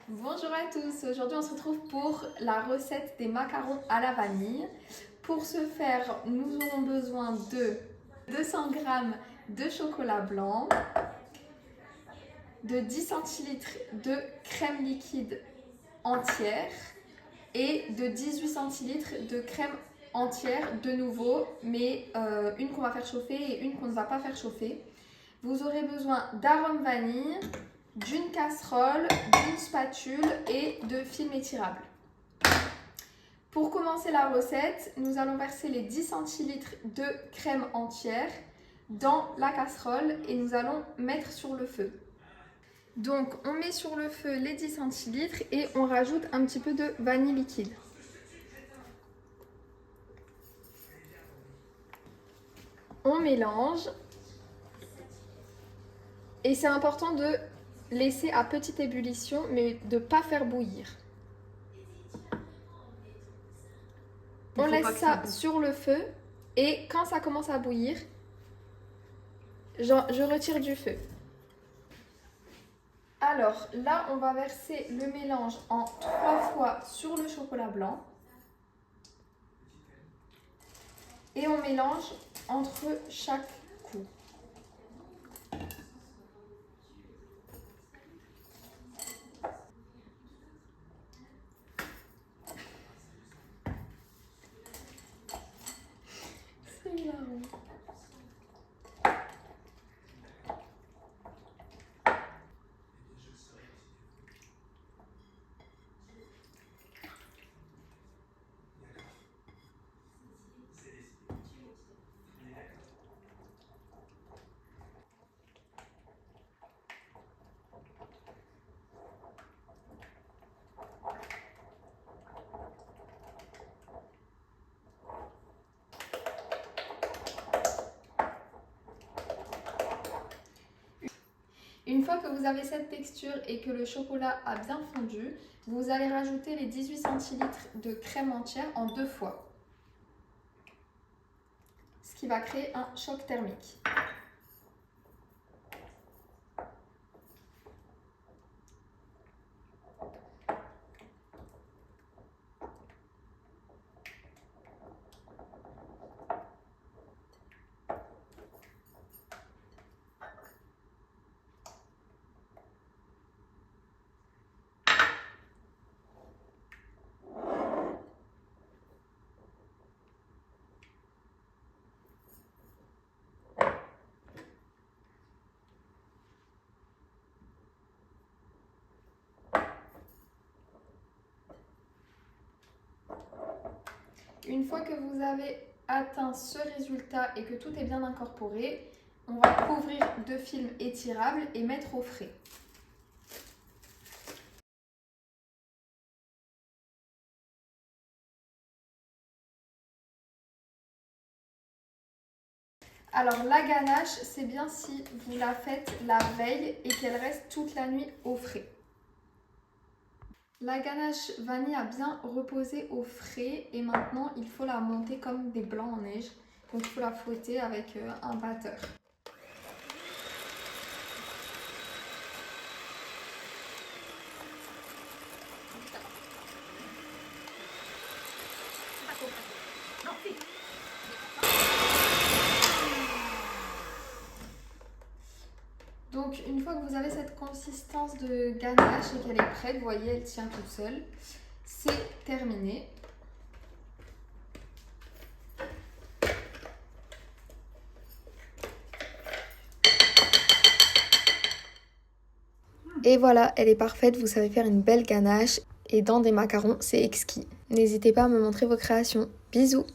Bonjour à tous, aujourd'hui on se retrouve pour la recette des macarons à la vanille. Pour ce faire, nous aurons besoin de 200 g de chocolat blanc, de 10 centilitres de crème liquide entière et de 18 centilitres de crème entière de nouveau, mais une qu'on va faire chauffer et une qu'on ne va pas faire chauffer. Vous aurez besoin d'arôme vanille, d'une casserole, d'une spatule et de film étirable. Pour commencer la recette, nous allons verser les 10 centilitres de crème entière dans la casserole et nous allons mettre sur le feu. Donc on met sur le feu les 10 centilitres et on rajoute un petit peu de vanille liquide. On mélange et c'est important de laisser à petite ébullition mais de ne pas faire bouillir. On laisse ça sur le feu et quand ça commence à bouillir, je retire du feu. Alors là, on va verser le mélange en 3 fois sur le chocolat blanc et on mélange entre chaque coup. C'est marrant. Une fois que vous avez cette texture et que le chocolat a bien fondu, vous allez rajouter les 18 centilitres de crème entière en 2 fois. Ce qui va créer un choc thermique. Une fois que vous avez atteint ce résultat et que tout est bien incorporé, on va couvrir de film étirable et mettre au frais. Alors la ganache, c'est bien si vous la faites la veille et qu'elle reste toute la nuit au frais. La ganache vanille a bien reposé au frais et maintenant il faut la monter comme des blancs en neige. Donc il faut la fouetter avec un batteur. Donc une fois que vous avez cette consistance de ganache et qu'elle est prête, vous voyez elle tient toute seule, c'est terminé. Et voilà, elle est parfaite, vous savez faire une belle ganache et dans des macarons, c'est exquis. N'hésitez pas à me montrer vos créations. Bisous!